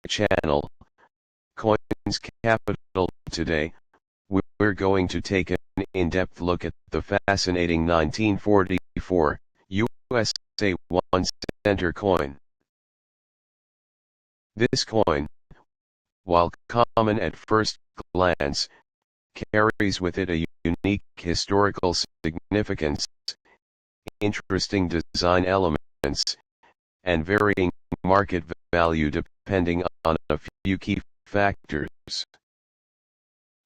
channel, Coins Capital. Today, we're going to take an in-depth look at the fascinating 1944 USA 1 center coin. This coin, while common at first glance, carries with it a unique historical significance, interesting design elements, and varying market value depending on a few key factors.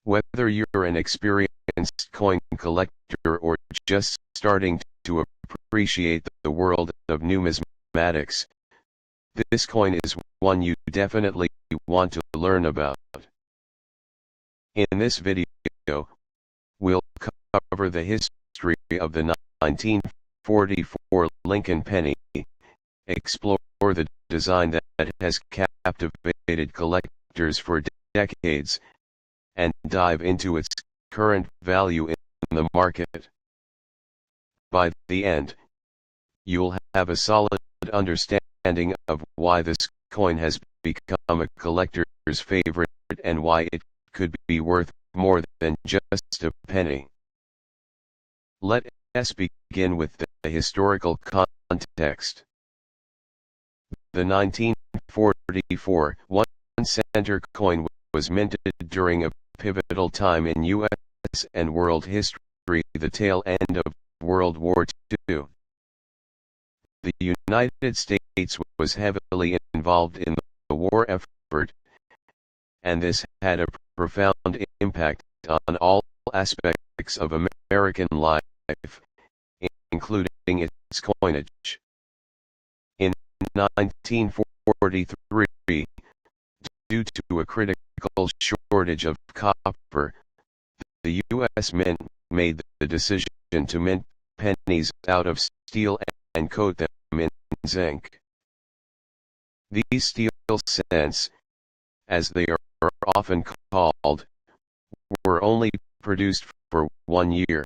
Whether you're an experienced coin collector or just starting to appreciate the world of numismatics, this coin is one you definitely want to learn about. In this video, we'll cover the history of the 1944 Lincoln penny, explore the design that has captivated collectors for decades, and dive into its current value in the market. By the end, you'll have a solid understanding of why this coin has become a collector's favorite and why it could be worth more than just a penny. Let us begin with the historical context. The 1944 1 center coin was minted during a pivotal time in U.S. and world history, the tail end of World War II. The United States was heavily involved in the war effort, and this had a profound impact on all aspects of American life, including its coinage. In 1943, due to a critical shortage of copper, the U.S. Mint made the decision to mint pennies out of steel and coat them in zinc. These steel cents, as they are often called, were only produced for 1 year.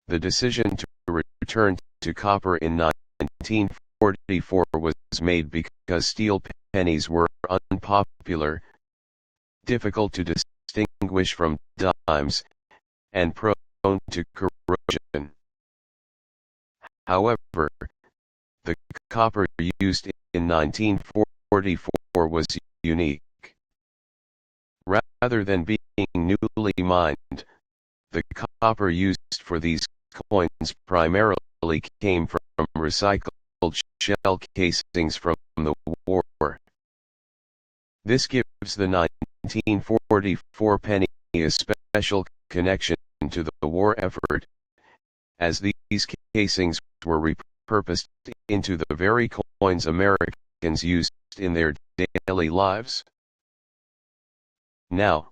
The decision to return to copper in 1944 was made because steel pennies were unpopular, difficult to distinguish from dimes, and prone to corrosion. However, the copper used in 1944 was unique. Rather than being newly mined, the copper used for these coins primarily came from recycled shell casings from the war. This gives the 1944 penny a special connection to the war effort, as these casings were repurposed into the very coins Americans used in their daily lives. Now,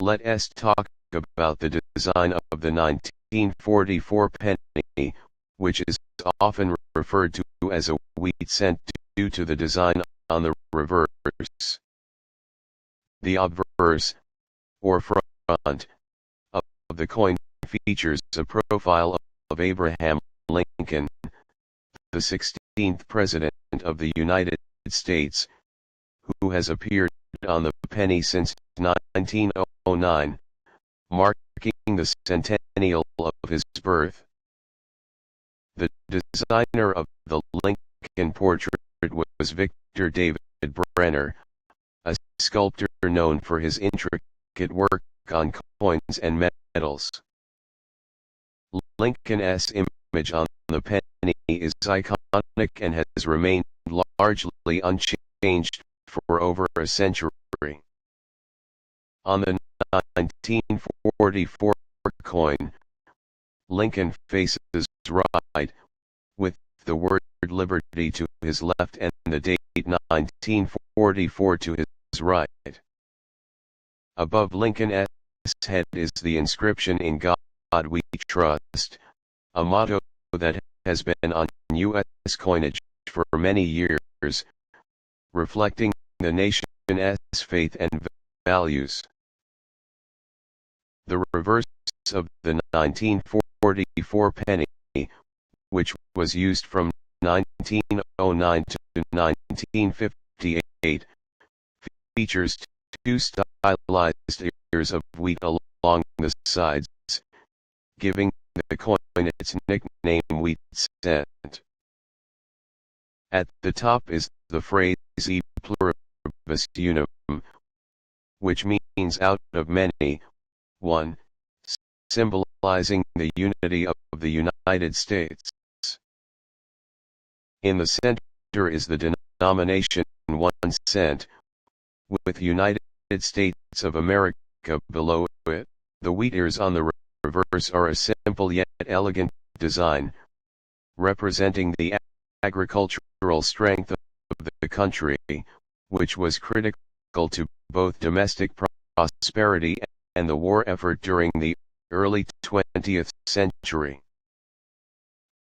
let us talk about the design of the 1944 penny, which is often referred to as a wheat cent due to the design on the reverse. The obverse, or front, of the coin features a profile of Abraham Lincoln, the 16th President of the United States, who has appeared on the penny since 1909, marking the centennial of his birth. The designer of the Lincoln portrait was Victor David Brenner, a sculptor known for his intricate work on coins and metals. Lincoln's image on the penny is iconic and has remained largely unchanged for over a century. On the 1944 coin, Lincoln faces right, with the word liberty to his left and the date 1944 to his right. Above Lincoln's head is the inscription "In God We Trust," a motto that has been on U.S. coinage for many years, reflecting the nation's faith and values. The reverse of the 1944 penny, which was used from 1909 to 1958, date, features two stylized ears of wheat along the sides, giving the coin its nickname wheat cent. At the top is the phrase e pluribus unum, which means out of many, one, symbolizing the unity of the United States. In the center is the denomination 1 cent, with United States of America below it. The wheat ears on the reverse are a simple yet elegant design, representing the agricultural strength of the country, which was critical to both domestic prosperity and the war effort during the early 20th century.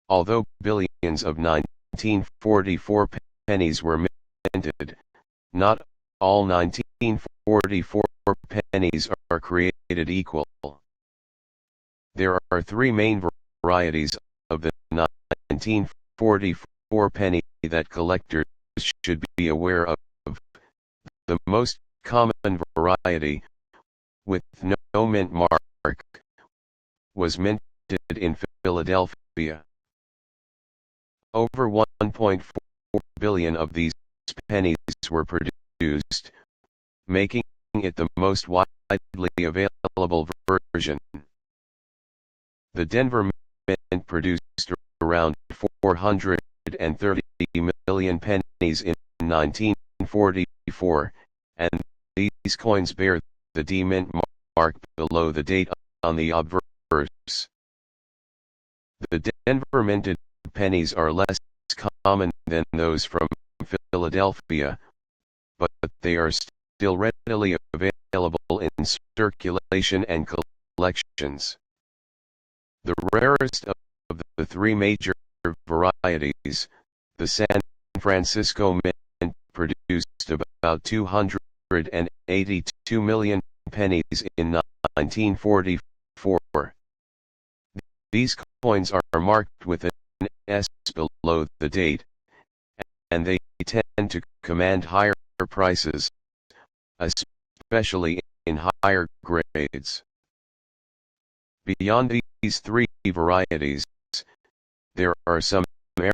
Although billions of 1944 pennies were minted, not all 1944 pennies are created equal. There are three main varieties of the 1944 penny that collectors should be aware of. The most common variety, with no mint mark, was minted in Philadelphia. Over 1.4 billion of these pennies were produced, making it the most widely available version. The Denver Mint produced around 430 million pennies in 1944, and these coins bear the D mint mark below the date on the obverse. The Denver minted pennies are less common than those from Philadelphia, but they are still readily available in circulation and collections. The rarest of the three major varieties, the San Francisco Mint, produced about 282 million pennies in 1944. These coins are marked with an S below the date, and they tend to command higher prices, especially in higher grades. Beyond these three varieties, there are some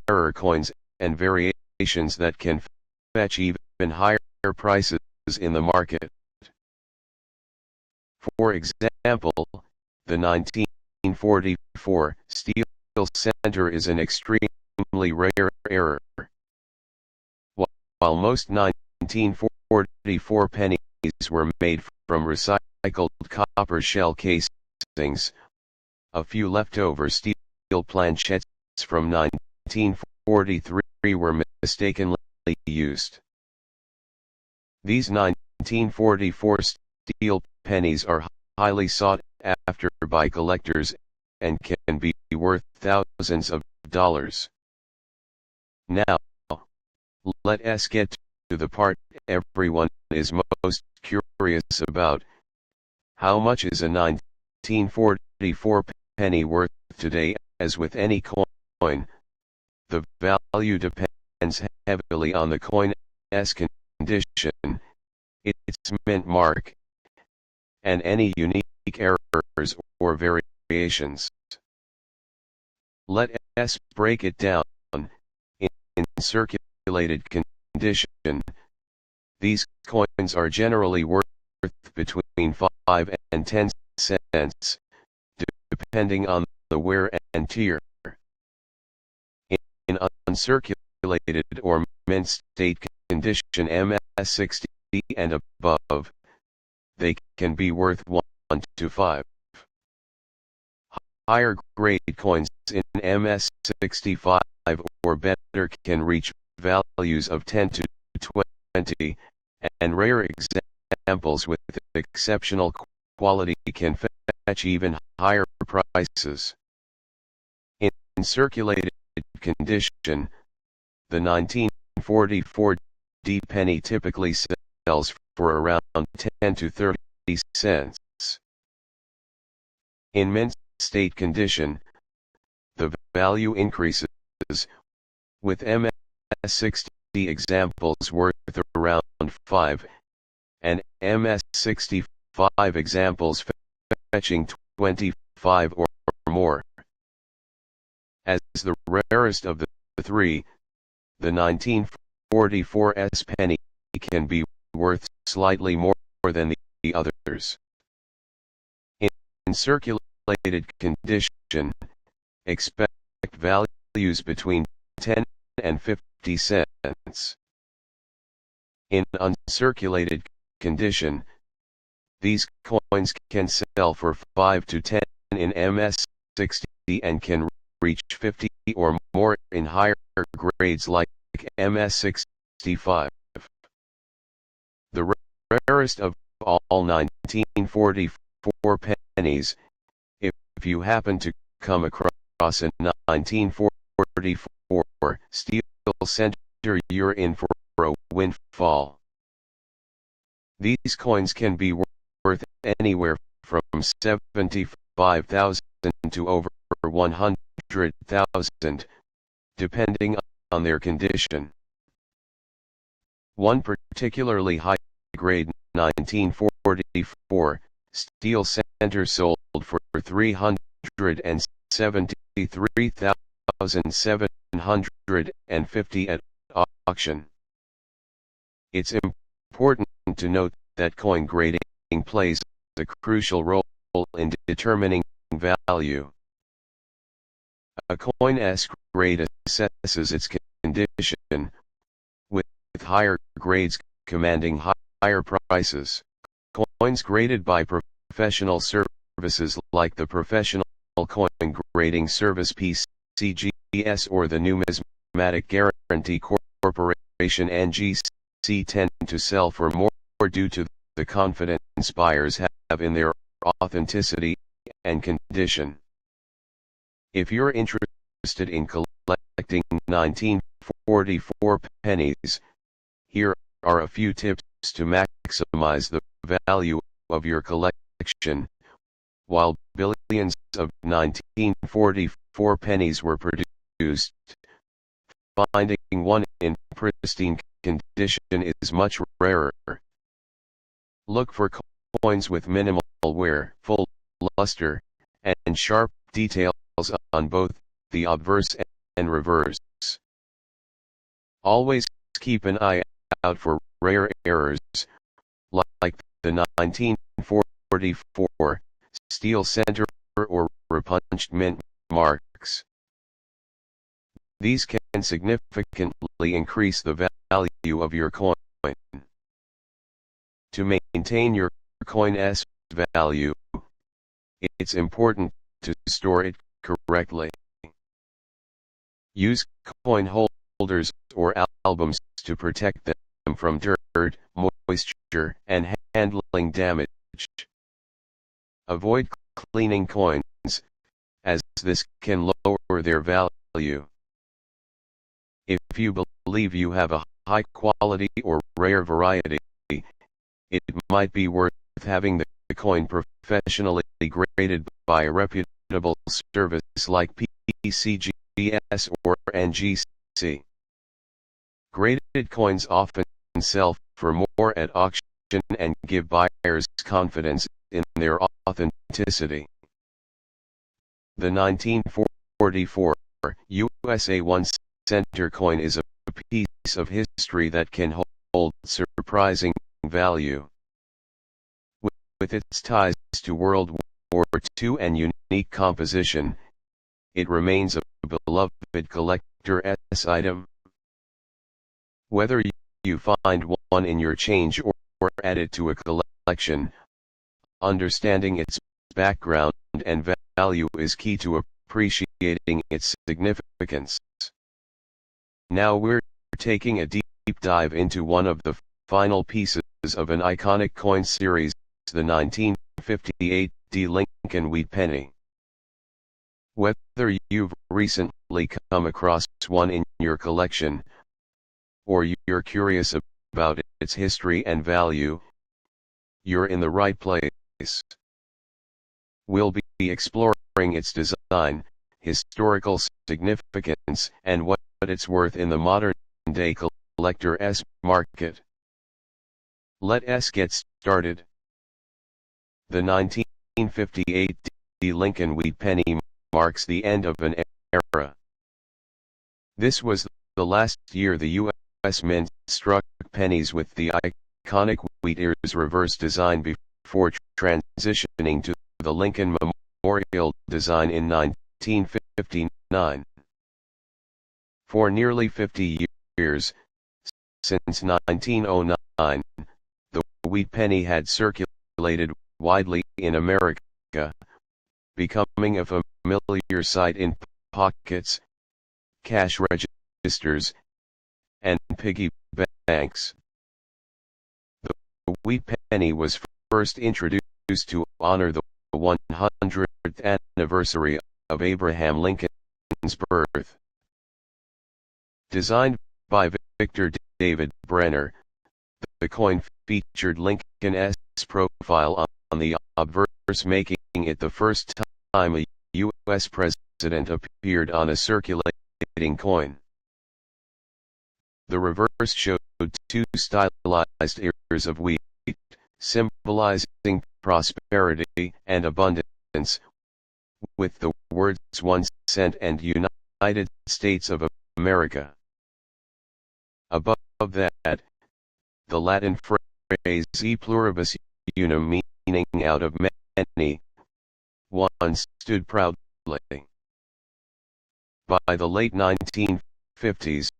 error coins and variations that can fetch even higher prices in the market. For example, the 1944 steel center is an extremely rare error. While most 1944 pennies were made from recycled copper shell casings, a few leftover steel planchettes from 1943 were mistakenly used. These 1944 steel pennies are highly sought after by collectors and can be worth thousands of dollars. Now, let us get to the part everyone is most curious about. How much is a 1944 penny worth today? As with any coin, the value depends heavily on the coin's condition, its mint mark, and any unique errors or variations. Let us break it down. In circulated condition, these coins are generally worth between 5 and 10 cents, depending on the wear and tear. In uncirculated or mint state condition MS60 and above, they can be worth 1 to 5. Higher grade coins in MS65 or better can reach values of 10 to 20, and rare examples with exceptional quality can fetch even higher prices. In circulated condition, the 1944 D penny typically sells for around 10 to 30 cents. In mint state condition, the value increases, with MS60 examples worth around 5, and MS65 examples fetching 25 or more. As the rarest of the three, the 1944 S penny can be worth slightly more than the others. In circulated condition, expect values between 10 and 50 cents. In uncirculated condition, these coins can sell for 5 to 10 in MS60 and can reach 50 or more in higher grades like MS65. The rarest of all 1944 pennies, if you happen to come across a 1944 steel center, you're in for a windfall. These coins can be worth anywhere from 75,000 to over 100,000, depending on their condition. One particularly high-grade 1944 steel center sold for 373,750 at auction. It's important to note that coin grading plays a crucial role in determining value. A coin's grade assesses its condition, with higher grades commanding higher prices. Coins graded by professional services like the Professional Coin Grading Service (PCGS) or the Numismatic Guarantee Corporation (NGC) tend to sell for more due to the confidence buyers have in their authenticity and condition. If you're interested in collecting 1944 pennies, here are a few tips to maximize the value of your collection. While billions of 1944 pennies were produced, finding one in pristine condition is much rarer. Look for coins with minimal wear, full luster, and sharp details on both the obverse and reverse. Always keep an eye out for rare errors, like the 1944 steel center or repunched mint marks. These can significantly increase the value of your coin. To maintain your coin's value, it's important to store it correctly. Use coin holders or albums to protect them from dirt, moisture, and handling damage. Avoid cleaning coins, as this can lower their value. If you believe you have a high quality or rare variety, it might be worth having the coin professionally graded by a reputable service like PCGS or NGC. Graded coins often sell for more at auction and give buyers confidence in their authenticity. The 1944 USA 1 center coin is a piece of history that can hold surprising value. With its ties to World War II and unique composition, it remains a beloved collector's item. Whether you find one in your change or add it to a collection, understanding its background and value is key to appreciating its significance. Now we're taking a deep dive into one of the final pieces of an iconic coin series, the 1958 D. Lincoln Wheat Penny. Whether you've recently come across one in your collection, or you're curious about its history and value, you're in the right place. We'll be exploring its design, historical significance, and what it's worth in the modern day collector's market. Let us get started. The 1958 D. Lincoln Wheat Penny marks the end of an era. This was the last year the U.S. Mint struck pennies with the iconic wheat ears reverse design before transitioning to the Lincoln Memorial design in 1959. For nearly 50 years, since 1909, the wheat penny had circulated widely in America, becoming a familiar sight in pockets, cash registers, and piggy banks. The wheat penny was first introduced to honor the 100th anniversary of Abraham Lincoln's birth. Designed by Victor David Brenner, the coin featured Lincoln's profile on the obverse, making it the first time a U.S. president appeared on a circulating coin. The reverse showed two stylized ears of wheat, symbolizing prosperity and abundance, with the words 1 cent and United States of America. Above that, the Latin phrase e pluribus unum, meaning out of many, one stood proudly. By the late 1950s,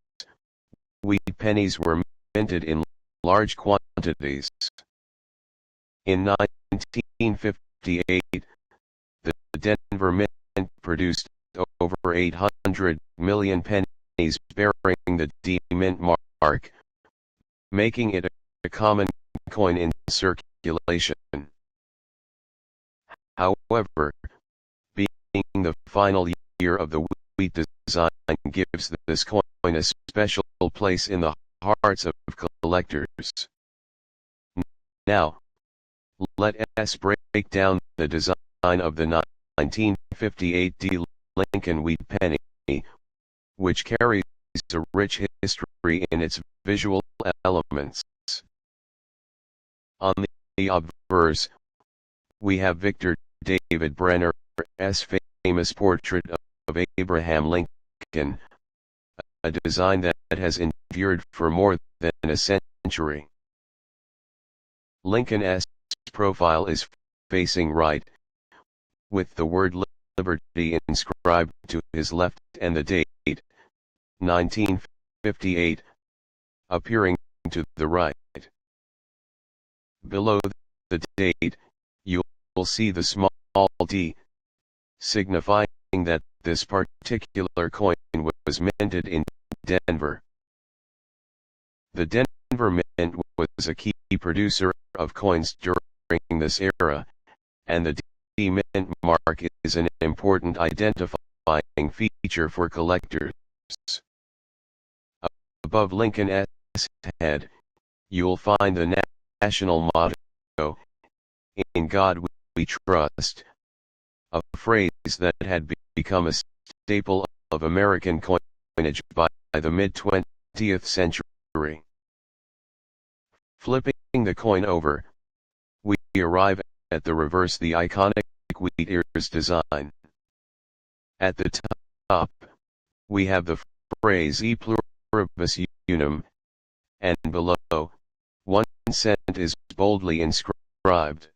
wheat pennies were minted in large quantities. In 1958, the Denver Mint produced over 800 million pennies bearing the D Mint mark, making it a common coin in circulation. However, being the final year of the wheat design gives this coin a special place in the hearts of collectors. Now, let us break down the design of the 1958 D. Lincoln Wheat Penny, which carries a rich history in its visual elements. On the obverse, we have Victor David Brenner's famous portrait of Abraham Lincoln, a design that has endured for more than a century. Lincoln's profile is facing right, with the word liberty inscribed to his left and the date, 1958, appearing to the right. Below the date, you'll see the small d, signifying that this particular coin was minted in Denver. The Denver Mint was a key producer of coins during this era, and the D Mint mark is an important identifying feature for collectors. Above Lincoln's head, you'll find the national motto, "In God we trust," a phrase that had become a staple of American coinage by the mid-20th century. Flipping the coin over, we arrive at the reverse, the iconic wheat ears design. At the top, we have the phrase e pluribus unum, and below, 1 cent is boldly inscribed.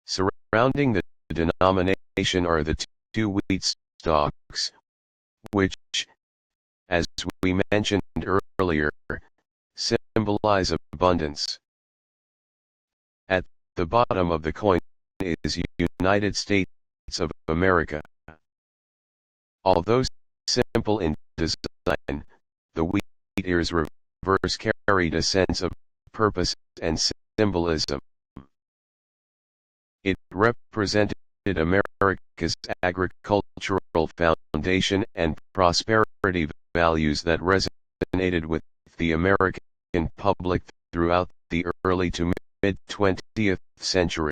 Surrounding the denomination are the two wheat stalks, which, as we mentioned earlier, symbolize abundance. At the bottom of the coin is United States of America. Although simple in design, the wheat ears reverse carried a sense of purpose and symbolism. It represented America's agricultural foundation and prosperity values that resonated with the American public throughout the early to mid-20th century.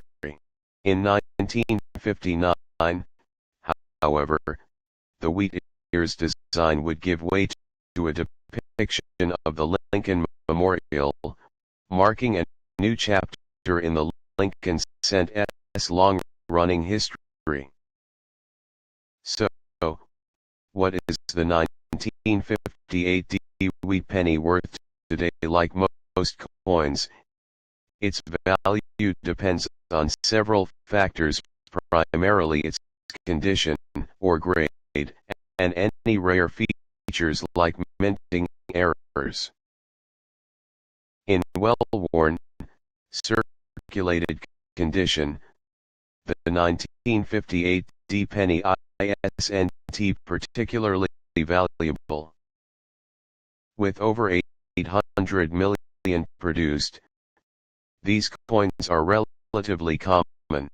In 1959, however, the wheat ears design would give way to a depiction of the Lincoln Memorial, marking a new chapter in the Lincoln Cent's long-running history. So, what is the 1958 wheat penny worth today? Like most coins, its value depends on several factors, primarily its condition or grade, and any rare features like minting errors. In well-worn, circulated condition, the 1958 penny isn't particularly valuable. With over 800 million produced, these coins are relatively common.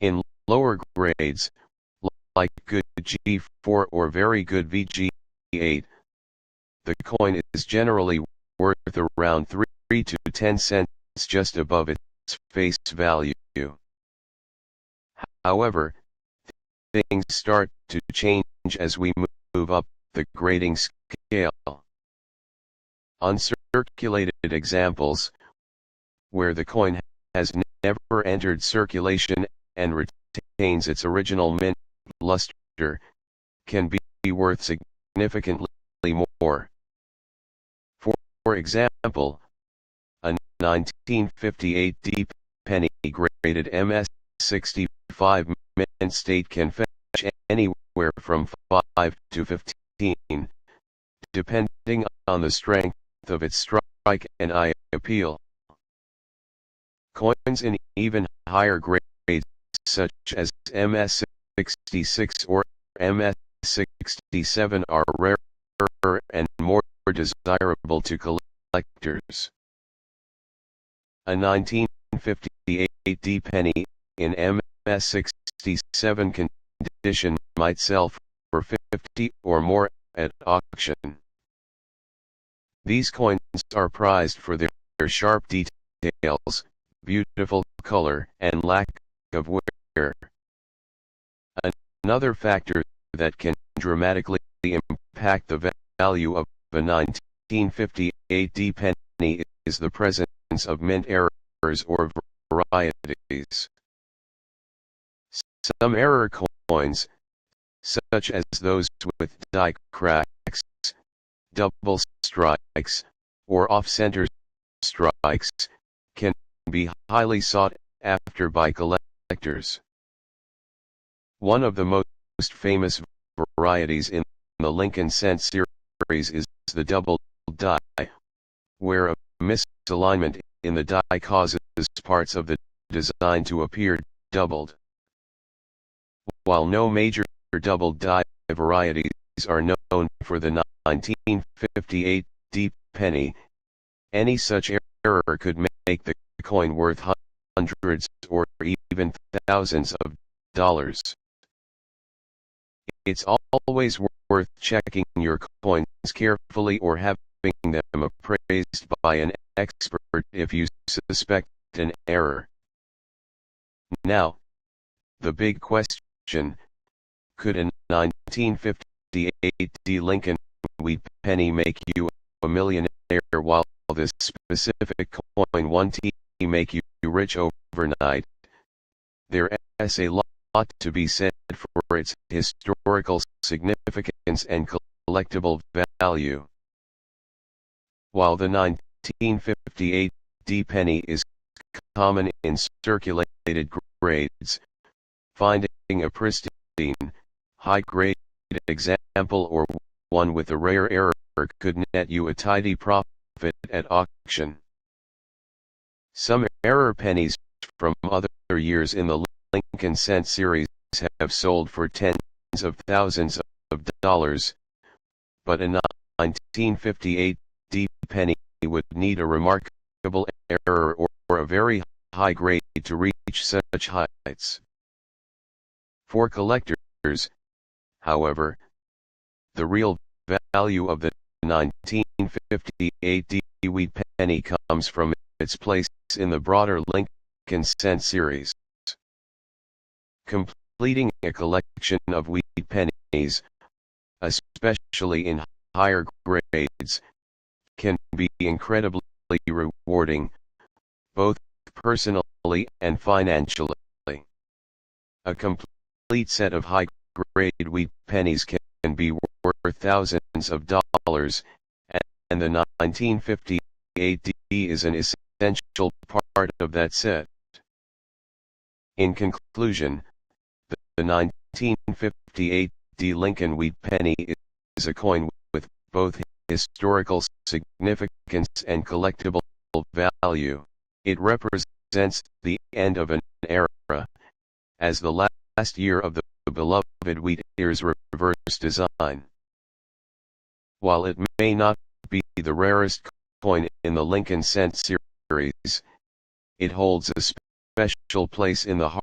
In lower grades, like good G4 or very good VG8, the coin is generally worth around 3 to 10 cents, just above its face value. However, things start to change as we move up the grading scale. Uncirculated examples, where the coin has never entered circulation and retains its original mint luster, can be worth significantly more. For example, a 1958 penny graded MS65 mint state can fetch anywhere from 5 to 15, depending on the strength of its strike and eye appeal. Coins in even higher grades, such as MS66 or MS67, are rarer and more desirable to collectors. A 1958 penny in MS67 condition might sell for $50 or more at auction. These coins are prized for their sharp details, beautiful color, and lack of wear. Another factor that can dramatically impact the value of a 1958 penny is the presence of mint errors or varieties. Some error coins, such as those with die cracks, double strikes, or off-center strikes, can be highly sought after by collectors. One of the most famous varieties in the Lincoln Cent series is the double die, where a misalignment in the die causes parts of the design to appear doubled. While no major double die varieties are known for the 1958 penny, any such error could make the coin worth hundreds or even thousands of dollars. It's always worth checking your coins carefully or having them appraised by an expert if you suspect an error. Now, the big question: could a 1958 Lincoln wheat penny make you a millionaire, while this specific coin won't make you rich overnight? There is a lot to be said for its historical significance and collectible value. While the 1958 penny is common in circulated grades, finding a pristine, high-grade example or one with a rare error could net you a tidy profit at auction. Some error pennies from other years in the Lincoln Cent series have sold for tens of thousands of dollars, but a 1958 penny would need a remarkable error or a very high grade to reach such heights. For collectors, however, the real value of the 1958 wheat penny comes from its place in the broader Lincoln Cent series. Completing a collection of wheat pennies, especially in higher grades, can be incredibly rewarding, both personally and financially. A complete set of high-grade wheat pennies can be worth thousands of dollars, and the 1958 D is an essential part of that set. In conclusion, the 1958 D Lincoln wheat penny is a coin with both historical significance and collectible value. It represents the end of an era, as the last year of the beloved wheat ears reverse design. While it may not be the rarest coin in the Lincoln cent series, it holds a special place in the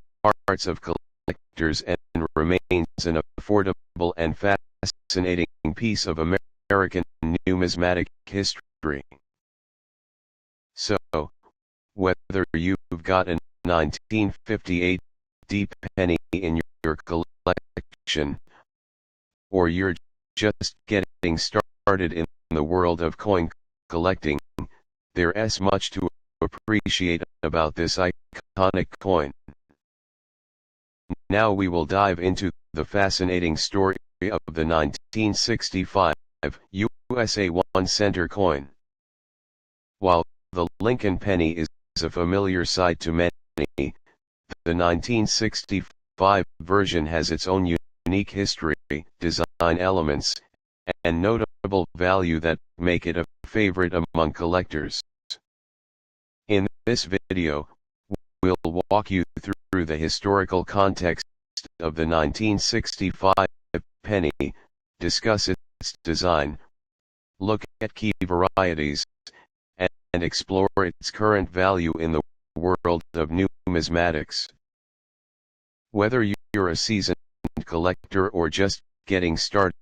hearts of collectors and remains an affordable and fascinating piece of American numismatic history. So, whether you've got a 1958 D penny in your collection, or you're just getting started in the world of coin collecting, there's much to appreciate about this iconic coin. Now we will dive into the fascinating story of the 1965 USA 1 center coin. While the Lincoln penny is a familiar sight to many, the 1965 version has its own unique history, design elements, and notable value that make it a favorite among collectors. In this video, we'll walk you through the historical context of the 1965 penny, discuss its design, look at key varieties, and explore its current value in the world of numismatics. Whether you're a seasoned collector or just getting started,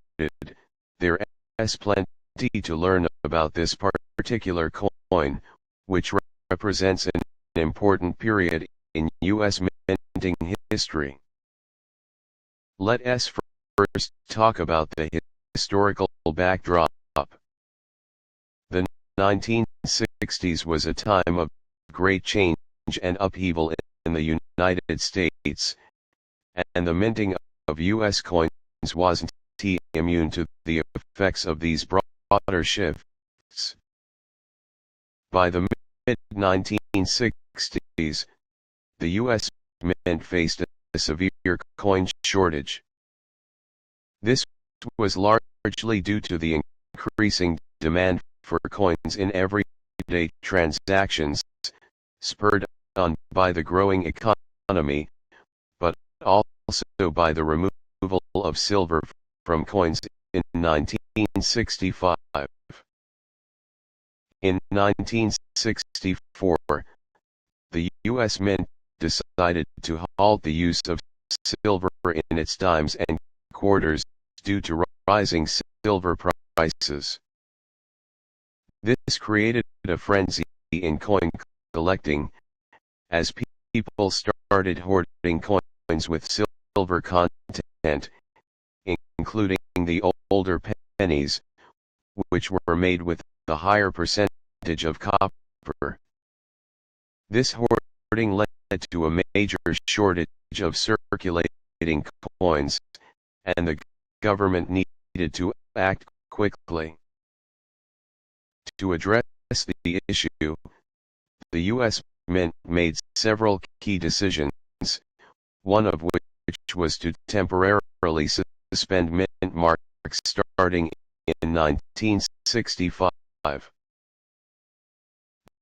there's plenty to learn about this particular coin, which represents an important period in U.S. minting history. Let us first talk about the historical backdrop. The 1960s was a time of great change and upheaval in the United States, and the minting of U.S. coins wasn't immune to the effects of these broader shifts. By the mid-1960s, the U.S. Mint faced a severe coin shortage. This was largely due to the increasing demand for coins in everyday transactions, spurred on by the growing economy, but also by the removal of silver from coins in 1965. In 1964, the U.S. Mint decided to halt the use of silver in its dimes and quarters due to rising silver prices. This created a frenzy in coin collecting, as people started hoarding coins with silver content, including the older pennies, which were made with a higher percentage of copper. This hoarding led to a major shortage of circulating coins, and the government needed to act quickly. To address the issue, the U.S. Mint made several key decisions, one of which was to temporarily suspend mint marks starting in 1965.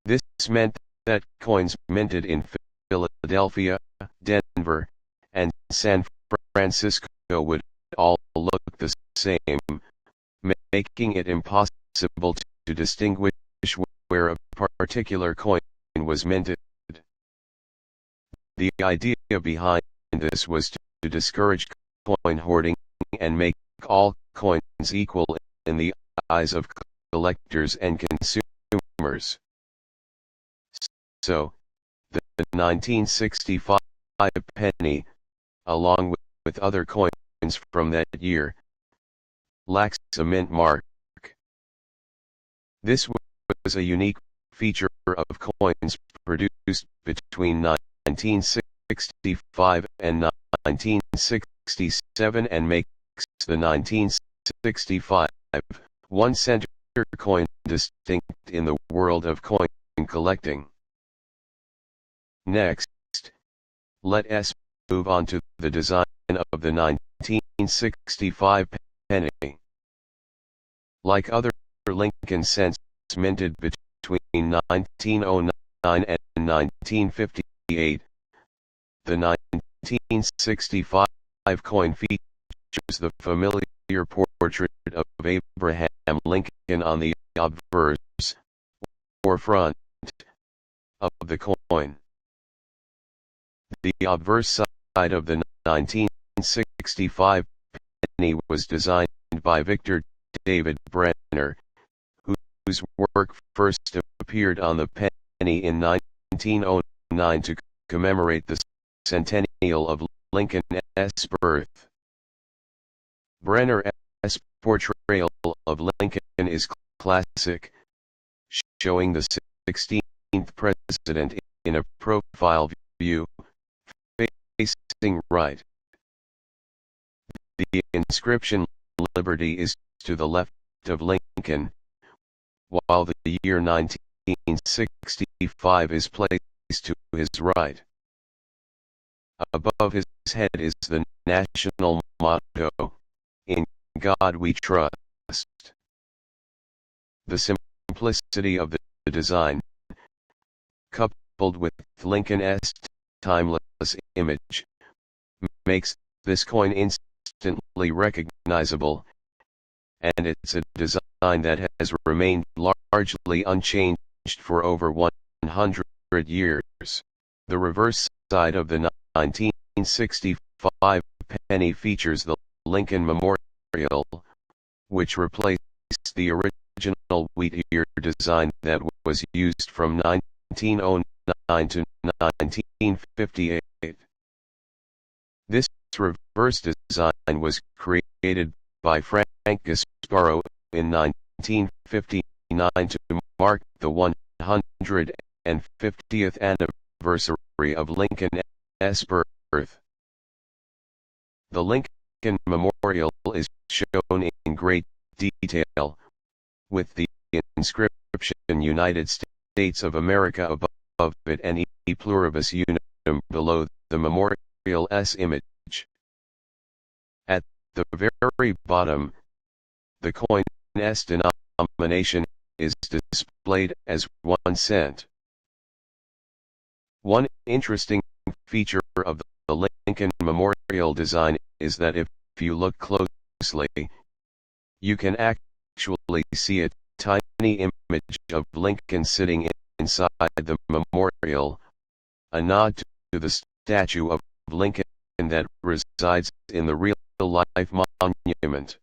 This meant that coins minted in Philadelphia, Denver, and San Francisco would all look the same, making it impossible to distinguish where a particular coin was minted. The idea behind this was to discourage coin hoarding and make all coins equal in the eyes of collectors and consumers. So, the 1965 penny, along with other coins from that year, lacks a mint mark. This was a unique feature of coins produced between 1965 and 1967 and makes the 1965 one-center coin distinct in the world of coin collecting. Next, let us move on to the design of the 1965 penny. Like other Lincoln cents minted between 1909 and 1958, the 1965 coin features the familiar portrait of Abraham Lincoln on the obverse, or front, of the coin. The obverse side of the 1965 penny was designed by Victor David Brenner, whose work first appeared on the penny in 1909 to commemorate the centennial of Lincoln's birth. Brenner's portrayal of Lincoln is classic, showing the 16th president in a profile view, facing right. The inscription "Liberty" is to the left of Lincoln, while the year 1965 is placed to his right. Above his head is the national motto, "In God We Trust." The simplicity of the design, coupled with Lincoln's timeless image, makes this coin instantly recognizable, and it's a design that has remained largely unchanged for over 100 years. The reverse side of the 1965 penny features the Lincoln Memorial, which replaced the original wheat-ear design that was used from 1909 to 1958. This reverse design was created by Frank Gasparo in 1959 to mark the 150th anniversary of Lincoln's birth. The Lincoln Memorial is shown in great detail, with the inscription "United States of America" above it and "E pluribus unum" below the memorial's image. At the very bottom, the coin's denomination is displayed as 1 cent. One interesting feature of the Lincoln Memorial design is that if you look closely, you can actually see a tiny image of Lincoln sitting inside the memorial, a nod to the statue of Lincoln that resides in the real-life monument.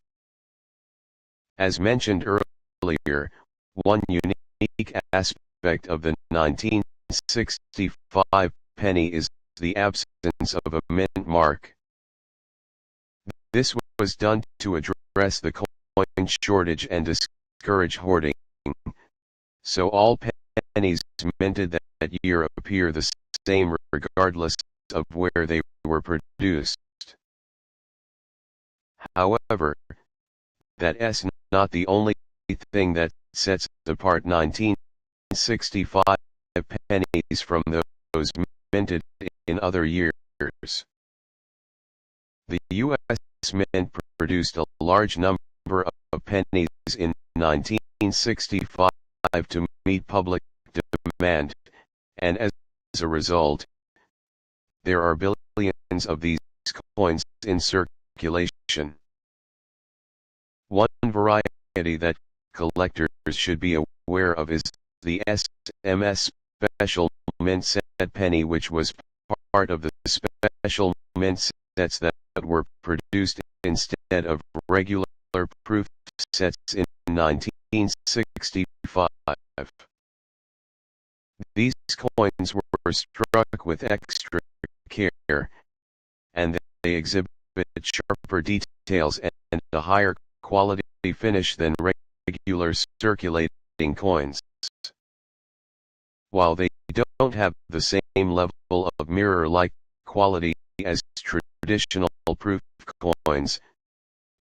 As mentioned earlier, one unique aspect of the 1965 penny is the absence of a mint mark. This was done to address the coin shortage and discourage hoarding, so all pennies minted that year appear the same regardless of where they were produced. However, that's not the only thing that sets apart 1965 pennies from those minted in other years. The U.S. Mint produced a large number of pennies in 1965 to meet public demand, and as a result, there are billions of these coins in circulation. One variety that collectors should be aware of is the SMS Special Mint Set penny, which was part of the special mint sets that were produced instead of regular proof sets in 1965. These coins were struck with extra care, and they exhibit sharper details and a higher quality finish than regular circulating coins. While they don't have the same level of mirror-like quality as traditional proof coins,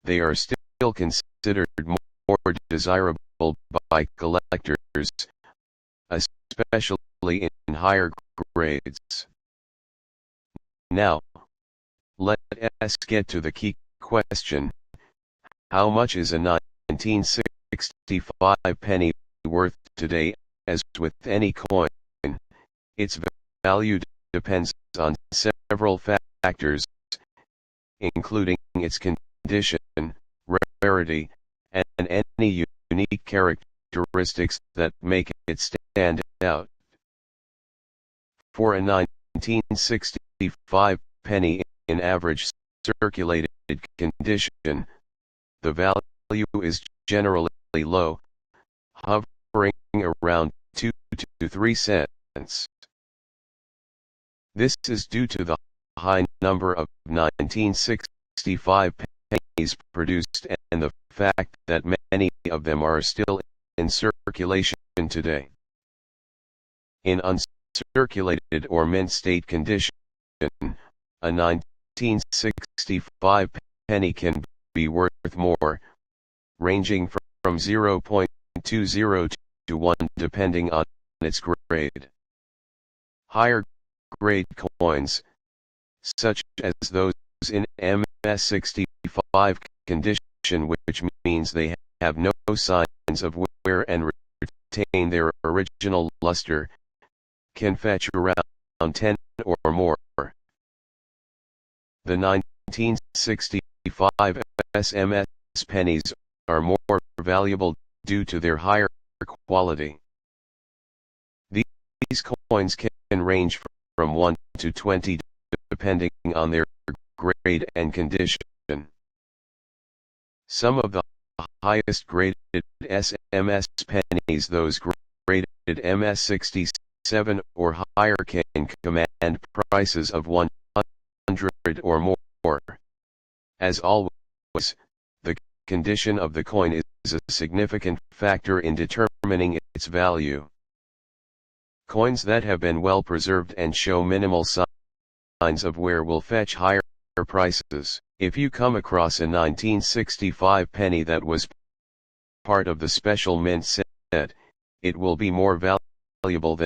they are still considered more desirable by collectors, especially in higher grades. Now, let us get to the key question: how much is a 1965 penny worth today? As with any coin, its value depends on several factors, including its condition, rarity, and any unique characteristics that make it stand out. For a 1965 penny in average circulated condition, the value is generally low, hovering around 2 to 3 cents. This is due to the high number of 1965 pennies produced and the fact that many of them are still in circulation today. In uncirculated or mint state condition, a 1965 penny can be worth more, ranging from 0.20 to 1 depending on its grade. Higher grade coins, such as those in MS65 condition, which means they have no signs of wear and retain their original luster, can fetch around 10 or more. The 1965 SMS pennies are more valuable due to their higher quality. These coins can range from 1 to 20 depending on their grade and condition. Some of the highest graded SMS pennies, those graded MS67 or higher, can command prices of 100 or more. As always, the condition of the coin is a significant factor in determining its value. Coins that have been well preserved and show minimal signs of wear will fetch higher prices. If you come across a 1965 penny that was part of the special mint set, it will be more valuable than